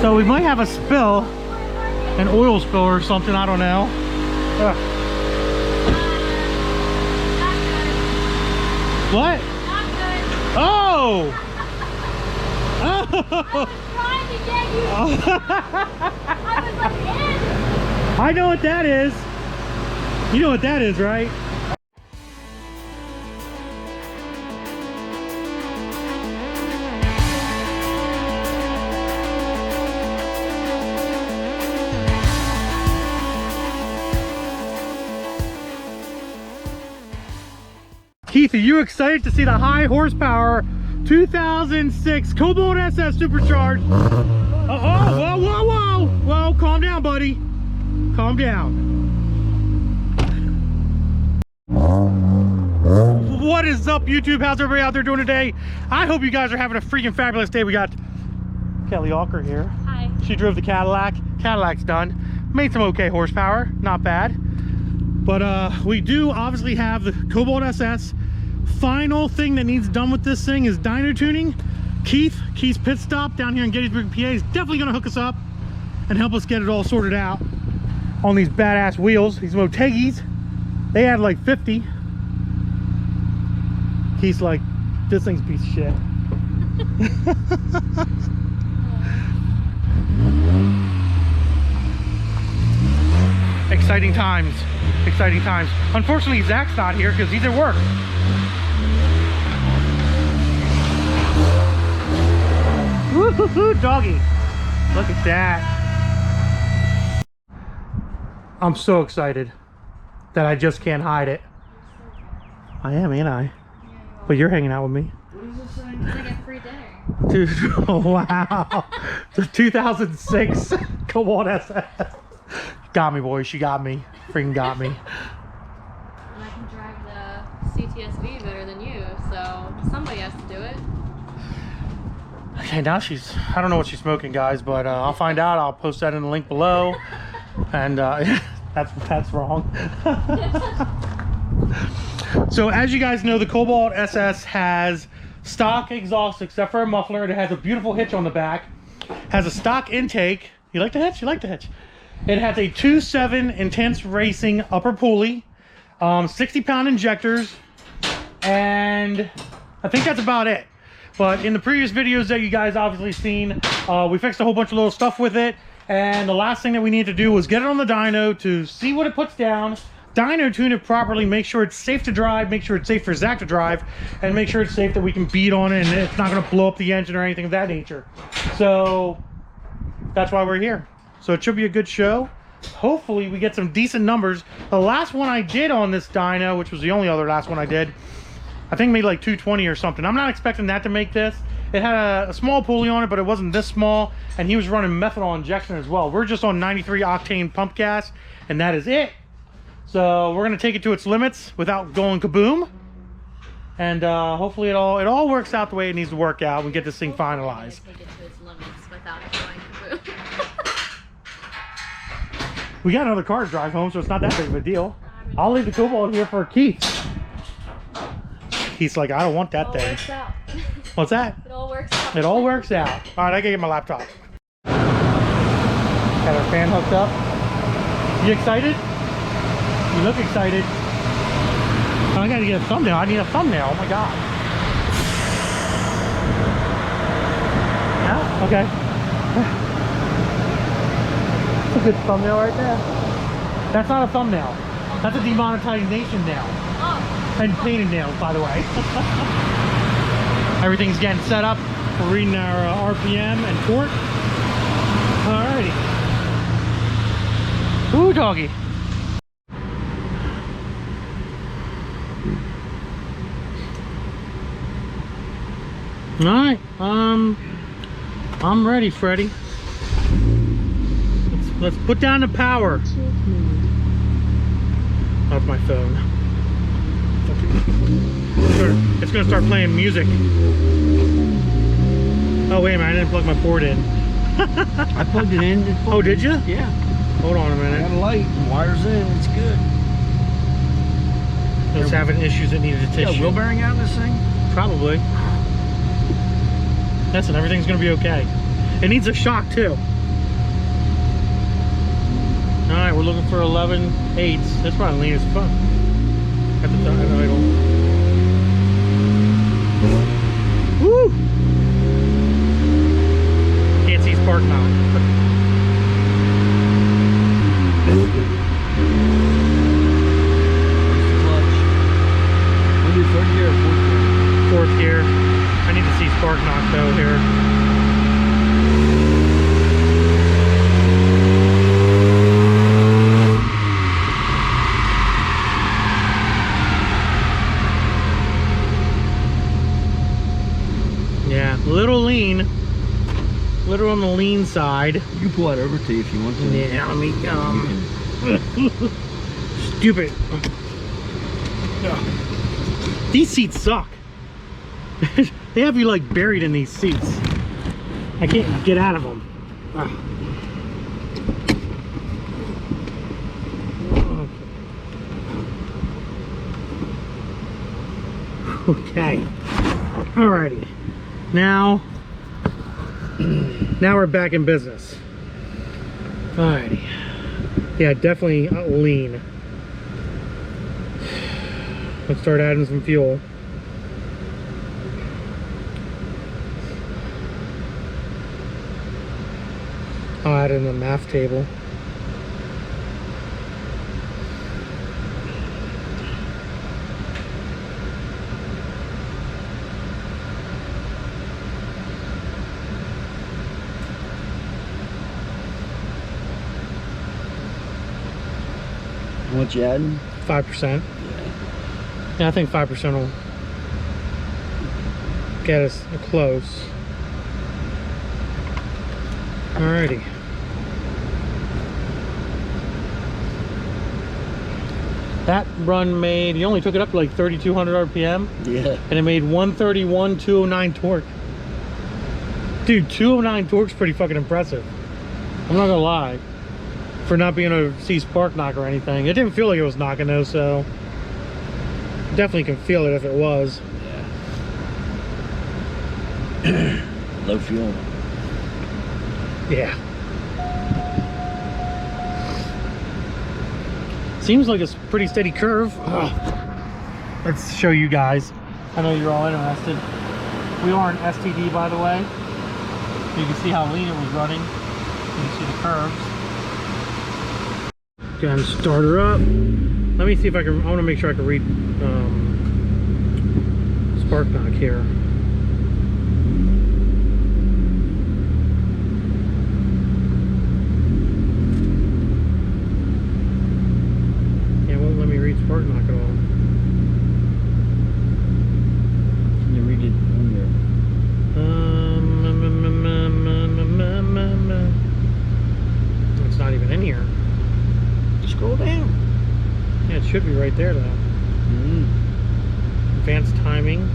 So we might have a spill, an oil spill or something, I don't know. What? Oh! Oh! I know what that is. You know what that is, right? Keith, are you excited to see the high horsepower 2006 Cobalt SS supercharged? Oh, whoa, whoa, whoa! Whoa, calm down, buddy. Calm down. What is up, YouTube? How's everybody out there doing today? I hope you guys are having a freaking fabulous day. We got Kelly Alker here. Hi. She drove the Cadillac. Cadillac's done. Made some okay horsepower. Not bad. But we do obviously have the Cobalt SS. Final thing that needs done with this thing is dyno tuning. Keith's pit stop down here in Gettysburg, PA is definitely going to hook us up and help us get it all sorted out on these badass wheels, these Motegis. They had like 50. Keith's like, this thing's a piece of shit. Exciting times. Exciting times. Unfortunately, Zach's not here because he's at work. Woo-hoo-hoo, doggy. Look at that. I'm so excited that I just can't hide it. I am, ain't I? But you're hanging out with me. What is this thing? It's like a free dinner. Dude, oh, wow. The 2006 Cobalt SS. Got me, boy. She got me. Freaking got me. And I can drive the CTSV better than you, so somebody has to do it. Okay, now I don't know what she's smoking, guys, but I'll find out. I'll post that in the link below. And that's wrong. So as you guys know, the Cobalt SS has stock exhaust except for a muffler. It has a beautiful hitch on the back. Has a stock intake. You like the hitch? You like the hitch? It has a 2.7 intense racing upper pulley, 60-pound injectors, and I think that's about it. But in the previous videos that you guys obviously seen, we fixed a whole bunch of little stuff with it, and the last thing that we need to do was get it on the dyno to see what it puts down, dyno tune it properly, make sure it's safe to drive, make sure it's safe for Zach to drive, and make sure it's safe that we can beat on it and it's not going to blow up the engine or anything of that nature. So that's why we're here. So it should be a good show. Hopefully we get some decent numbers. The last one I did on this dyno, which was the only other last one I did, I think made like 220 or something. I'm not expecting that to make this. It had a small pulley on it, but it wasn't this small, and he was running methanol injection as well. We're just on 93 octane pump gas, and that is it. So we're gonna take it to its limits without going kaboom, and hopefully it all works out the way it needs to work out. We get this thing finalized. Take it to its limits without going kaboom. We got another car to drive home, so it's not that big of a deal. I'll leave the Cobalt here for Keith. He's like, I don't want that thing. Works out. What's that? It all works out. It all works out. All right, I gotta get my laptop. Got our fan hooked up. You excited? You look excited. Oh, I gotta get a thumbnail. I need a thumbnail. Oh my god. Yeah? Okay. That's a good thumbnail right there. That's not a thumbnail. That's a demonetization nail. Oh. And painted nails, by the way. Everything's getting set up. We're reading our RPM and torque. Alrighty. Ooh, doggy. Alright, I'm ready, Freddy. Let's put down the power. Off my phone. It's gonna start playing music. Oh wait a minute, I didn't plug my board in. I plugged it in. Oh, did you? Yeah. Hold on a I got minute. a light, wires in, it's good. It's having issues that needed a You got tissue. wheel bearing out of this thing? Probably. Listen, everything's gonna be okay. It needs a shock too. Alright, we're looking for 11/8. That's probably lean as fuck. At the time, idle. Woo! Can't see spark now. Third gear or fourth gear? Fourth gear. I need to see spark knock though here. Yeah, little lean. Little on the lean side. You can pull that over to you if you want to. Yeah, let me stupid. These seats suck. They have you like buried in these seats. I can't get out of them. Okay. Alrighty. Now we're back in business. Alrighty. Yeah, definitely lean. Let's start adding some fuel. I'll add in the math table. How much you adding? 5%. Yeah, I think 5% will get us close. Alrighty. That run made, you only took it up to like 3,200 RPM. Yeah. And it made 131, 209 torque. Dude, 209 torque's pretty fucking impressive. I'm not gonna lie. For not being able to see spark knock or anything. It didn't feel like it was knocking though, so definitely can feel it if it was. Yeah. Low fuel. Yeah. Seems like it's a pretty steady curve. Let's show you guys. I know you're all interested. We are in STD, by the way. You can see how lean it was running. You can see the curves. Go ahead and start her up. Let me see if I can, I want to make sure I can read spark knock here. Yeah, it won't let me read spark knock at all. Can you read it on there? It's not even in here. Scroll down. Yeah, it should be right there though. Advanced timing.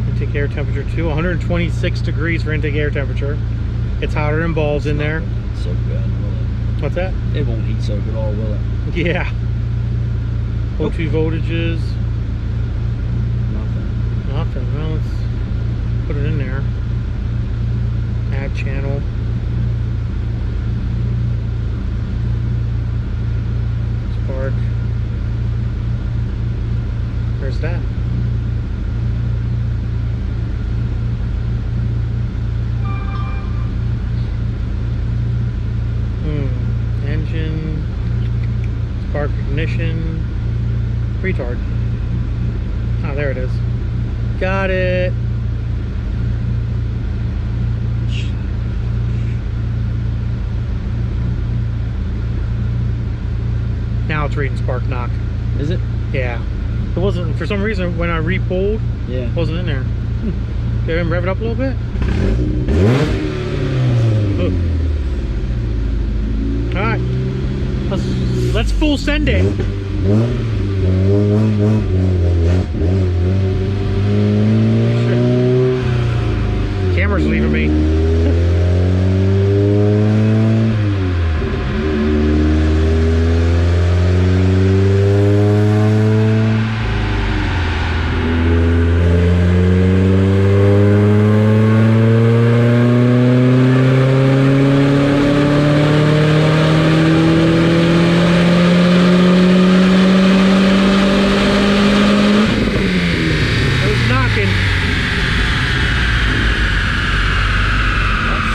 Intake air temperature too. 126 degrees for intake air temperature. It's hotter than balls in there. So good, will it? What's that? It won't heat soak at all, will it? Yeah. O2 voltages. Nothing. Nothing. Well, let's put it in there. Add channel. Spark. Where's that? Engine. Spark ignition. Retard. Ah, there it is. Got it. Now it's reading spark knock. Is it? Yeah. It wasn't, for some reason, when I re-pulled, Yeah. it wasn't in there. Go ahead and rev it up a little bit. Alright. Let's full send it. Camera's leaving me.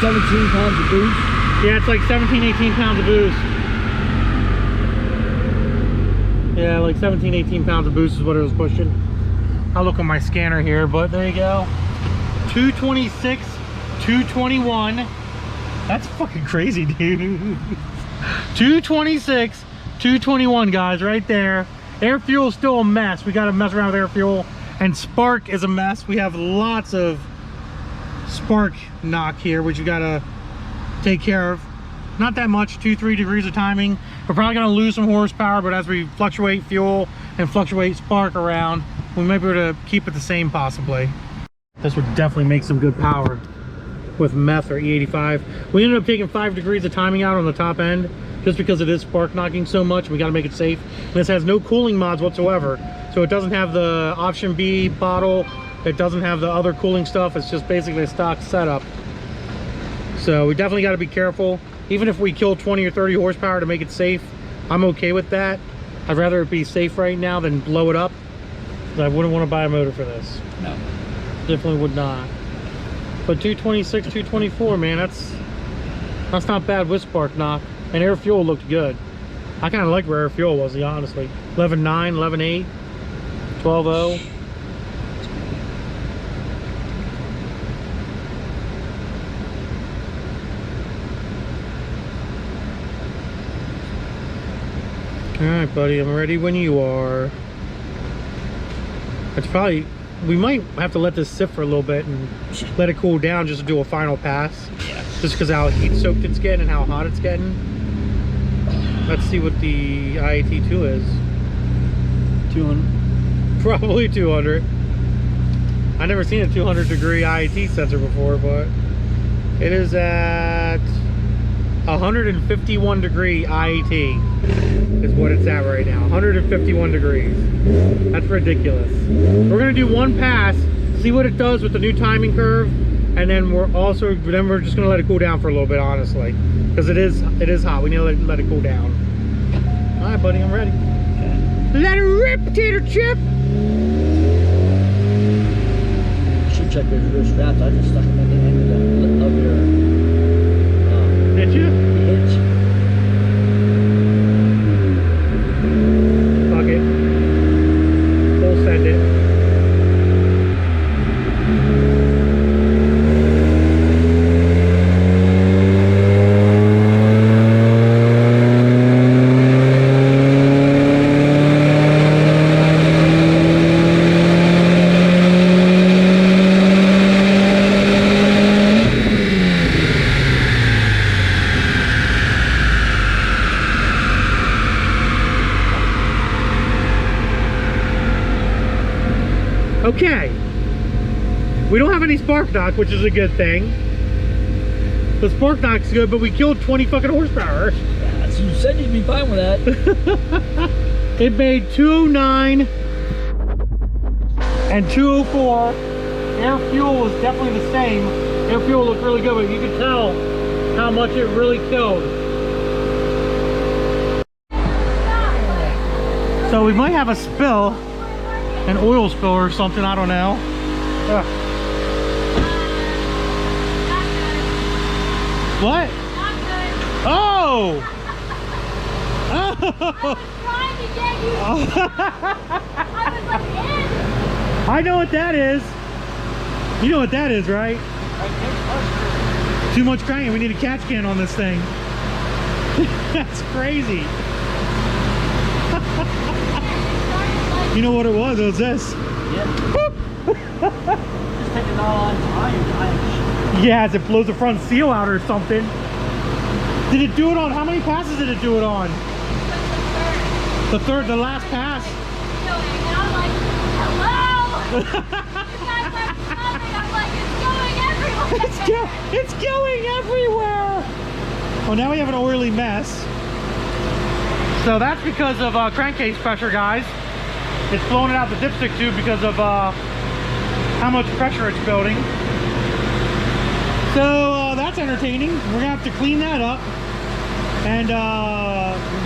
17 pounds of boost. Yeah, it's like 17, 18 pounds of boost. Yeah, like 17, 18 pounds of boost is what it was pushing. I'll look on my scanner here, but there you go. 226, 221. That's fucking crazy, dude. 226, 221, guys, right there. Air fuel is still a mess. We got to mess around with air fuel. And spark is a mess. We have lots of spark knock here, which you got to take care of. Not that much, 2-3 degrees of timing. We're probably going to lose some horsepower, but as we fluctuate fuel and fluctuate spark around, we might be able to keep it the same possibly. This would definitely make some good power with meth or E85. We ended up taking 5 degrees of timing out on the top end just because it is spark knocking so much. We got to make it safe. And this has no cooling mods whatsoever. So it doesn't have the option B bottle. It doesn't have the other cooling stuff. It's just basically a stock setup. So we definitely got to be careful. Even if we kill 20 or 30 horsepower to make it safe, I'm okay with that. I'd rather it be safe right now than blow it up. I wouldn't want to buy a motor for this. No. Definitely would not. But 226, 224, man, that's not bad with spark knock. And air fuel looked good. I kind of like where air fuel was, honestly. 11.9, 11.8, 12.0. All right, buddy, I'm ready when you are. It's probably, we might have to let this sit for a little bit and let it cool down just to do a final pass. Yeah. Just because how heat soaked it's getting and how hot it's getting. Let's see what the IAT2 is. 200. Probably 200. I've never seen a 200 degree IAT sensor before, but it is at 151 degree IAT is what it's at right now. 151 degrees. That's ridiculous. We're gonna do one pass, see what it does with the new timing curve, and then we're just gonna let it cool down for a little bit, honestly, because it is hot. We need to let it cool down. All right, buddy, I'm ready. Okay. Let it rip, potato chip. Should check those rear straps. I just stuck them at the end of your Did you? hitch. Fuck it. We'll send it. Okay, we don't have any spark knock, which is a good thing. The spark knock's good, but we killed 20 fucking horsepower. Yeah, so you said you'd be fine with that. It made 209 and 204. Air fuel was definitely the same. Air fuel looked really good, but you could tell how much it really killed. So we might have a spill. An oil spill or something, I don't know. Ugh. What? Oh! Oh! I know what that is. You know what that is, right? Too much cranking. We need a catch can on this thing. That's crazy. You know what it was? It was this. Yeah. Just take it all on time. Yeah, as it blows the front seal out or something. Did it do it on? How many passes did it do it on? The third, the last pass. And I'm like, hello! You guys are coming. I'm like, it's going everywhere. It's going everywhere. Well, now we have an oily mess. So that's because of crankcase pressure, guys. It's blowing it out the dipstick tube because of how much pressure it's building. So that's entertaining. We're gonna have to clean that up, and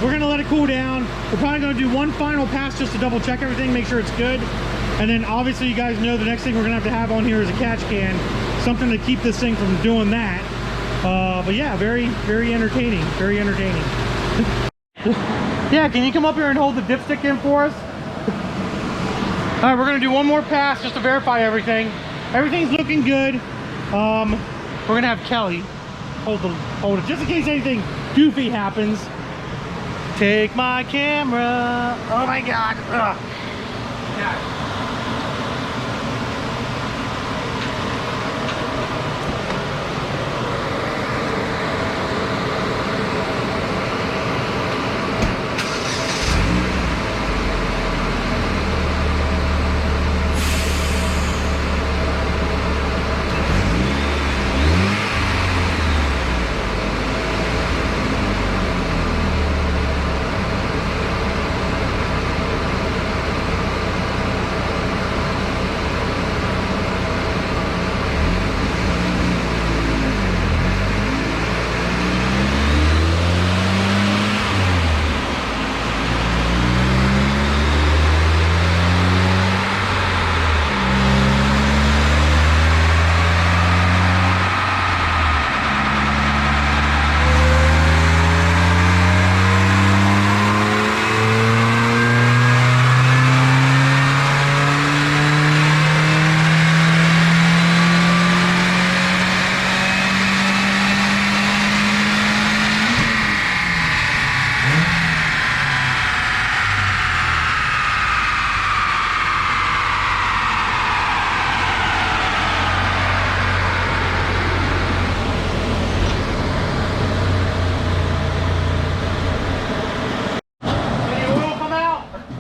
we're gonna let it cool down. We're probably gonna do one final pass just to double check everything, make sure it's good, and then obviously you guys know the next thing we're gonna have to have on here is a catch can, something to keep this thing from doing that. But yeah, very entertaining. Very entertaining. Yeah, can you come up here and hold the dipstick in for us? All right, we're gonna do one more pass just to verify everything. Everything's looking good. We're gonna have Kelly hold it just in case anything goofy happens. Take my camera. Oh my God. Ugh. Yeah.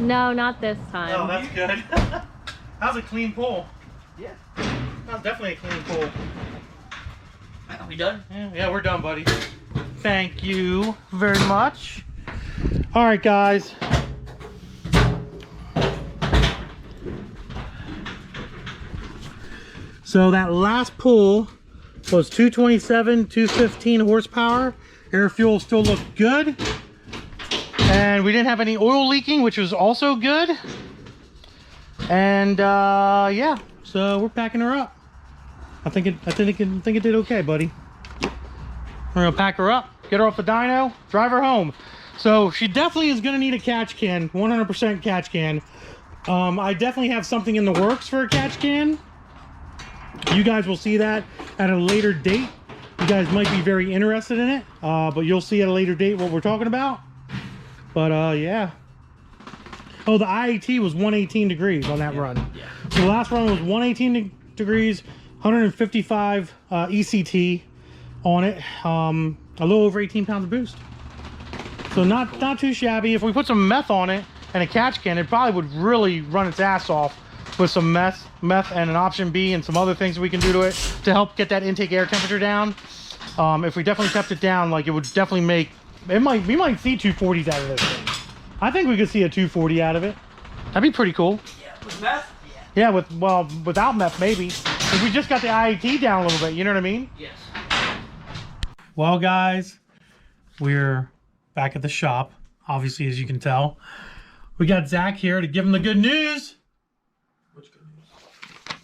No, not this time. Oh, that's good. That was a clean pull. Yeah. That was definitely a clean pull. Are we done? Yeah, we're done, buddy. Thank you very much. All right, guys. So that last pull was 227, 215 horsepower. Air fuel still looked good. And we didn't have any oil leaking, which was also good. And yeah, so we're packing her up. I think it did okay, buddy. We're gonna pack her up, get her off the dyno, drive her home. So she definitely is gonna need a catch can, 100% catch can. I definitely have something in the works for a catch can. You guys will see that at a later date. You guys might be very interested in it, but you'll see at a later date what we're talking about. But yeah. Oh, the IAT was 118 degrees on that run. Yeah. So the last run was 118 degrees, 155 ECT on it. A little over 18 pounds of boost. So not too shabby. If we put some meth on it and a catch can, it probably would really run its ass off with some meth and an option B and some other things we can do to it to help get that intake air temperature down. If we definitely kept it down, like it would definitely make, we might see 240s out of this thing. I think we could see a 240 out of it. That'd be pretty cool. Yeah, with meth? Yeah, without meth maybe. If we just got the IAT down a little bit, you know what I mean? Yes. Well, guys, we're back at the shop, obviously, as you can tell. We got Zach here to give him the good news. Which good news?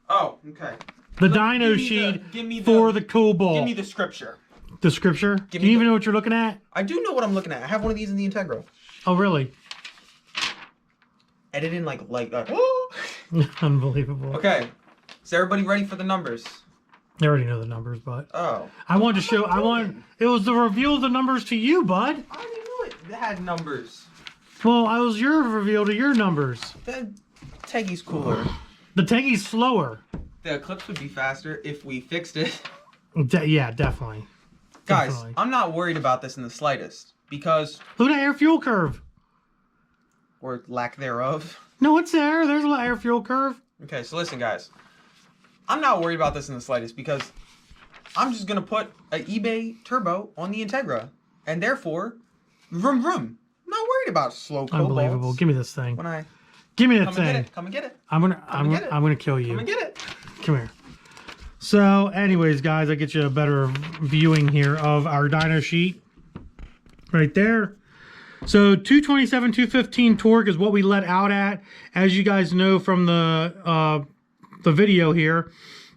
Oh, okay. The dyno sheet for the Cobalt. Give me the scripture. The scripture? Do you even know what you're looking at? I do know what I'm looking at. I have one of these in the Integra. Oh, really? Edited like Unbelievable. Okay. Is everybody ready for the numbers? I already know the numbers, but Oh. I wanted to show. It was to reveal the numbers to you, bud. I already knew it had numbers. Well, I was your reveal to your numbers. The Teggy's cooler. The Teggy's slower. The Eclipse would be faster if we fixed it. Yeah, definitely. Guys, Definitely. I'm not worried about this in the slightest because, Look at that air fuel curve. or lack thereof. No, it's there. There's a little air fuel curve. Okay, so listen, guys. I'm not worried about this in the slightest because I'm just gonna put an eBay turbo on the Integra, and therefore, vroom vroom. I'm not worried about slow cobalts. Unbelievable. Give me this thing. When I Give me that come and get thing. it, come and get it. I'm gonna kill you. Come and get it. Come here. So, anyways, guys, I get you a better viewing here of our dyno sheet right there. So 227, 215 torque is what we let out at. As you guys know from the video here,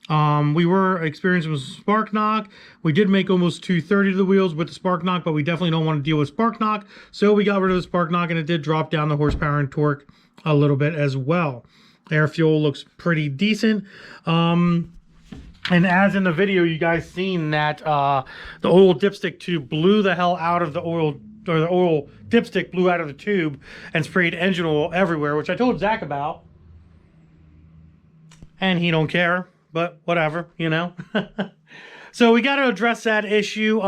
We were experiencing with spark knock. We did make almost 230 to the wheels with the spark knock, but we definitely don't want to deal with spark knock. So we got rid of the spark knock, and it did drop down the horsepower and torque a little bit as well. Air fuel looks pretty decent. And as in the video, you guys seen that the oil dipstick tube blew the hell out of the oil, or the oil dipstick blew out of the tube and sprayed engine oil everywhere, which I told Zach about. And he don't care. But whatever, you know. So we got to address that issue.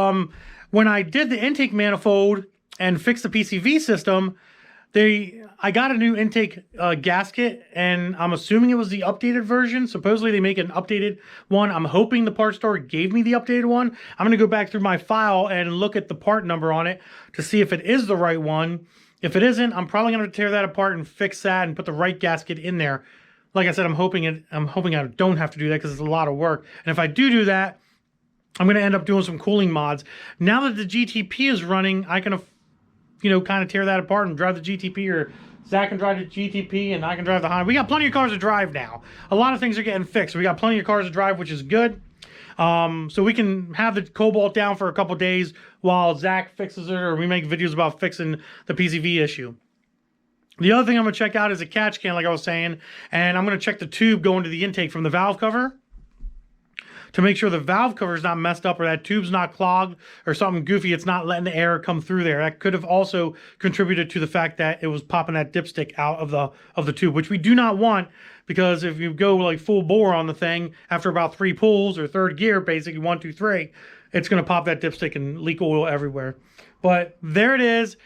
When I did the intake manifold and fixed the PCV system, I got a new intake gasket, and I'm assuming it was the updated version. Supposedly they make an updated one. I'm hoping the parts store gave me the updated one. I'm going to go back through my file and look at the part number on it to see if it is the right one. If it isn't, I'm probably going to tear that apart and fix that and put the right gasket in there. Like I said, I'm hoping I don't have to do that because it's a lot of work. And if I do that, I'm going to end up doing some cooling mods. Now that the GTP is running, I can, you know, kind of tear that apart and drive the GTP, or Zach can drive the GTP and I can drive the Honda. We got plenty of cars to drive now. A lot of things are getting fixed. We got plenty of cars to drive, which is good. So we can have the Cobalt down for a couple days while Zach fixes it, or we make videos about fixing the PCV issue. The other thing I'm going to check out is a catch can, like I was saying, and I'm going to check the tube going to the intake from the valve cover to make sure the valve cover is not messed up, or that tube's not clogged or something goofy. It's not letting the air come through there. That could have also contributed to the fact that it was popping that dipstick out of the tube, which we do not want, because if you go like full bore on the thing after about 3 pulls, or third gear, basically 1, 2, 3, it's going to pop that dipstick and leak oil everywhere. But there it is.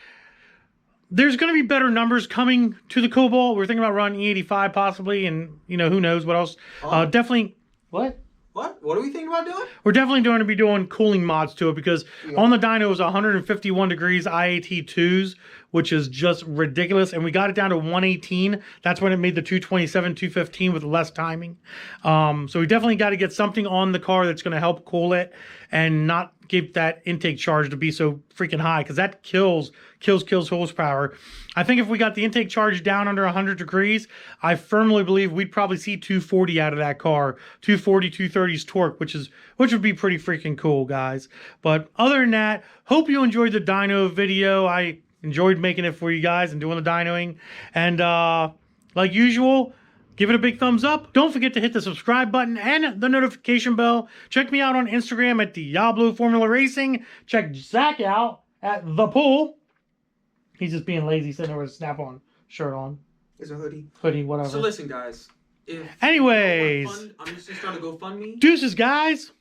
There's going to be better numbers coming to the Cobalt. We're thinking about running E85 possibly, and, you know, who knows what else. Definitely. What? What are we thinking about doing? We're definitely going to be doing cooling mods to it, because on the dyno it was 151 degrees IAT2s, which is just ridiculous. And we got it down to 118. That's when it made the 227, 215 with less timing. So we definitely got to get something on the car that's going to help cool it and not give that intake charge to be so freaking high, because that kills horsepower. I think if we got the intake charge down under 100 degrees, I firmly believe we'd probably see 240 out of that car. 240, 230's torque, which would be pretty freaking cool, guys. But other than that, hope you enjoyed the dyno video. I enjoyed making it for you guys and doing the dynoing. And like usual, give it a big thumbs up. Don't forget to hit the subscribe button and the notification bell. Check me out on Instagram at Diablo Formula Racing. Check Zach out at The Pool. He's just being lazy, sitting there with a snap-on shirt on. It's a hoodie. Hoodie, whatever. So listen, guys. Anyways. I'm just going to start a GoFundMe. Deuces, guys.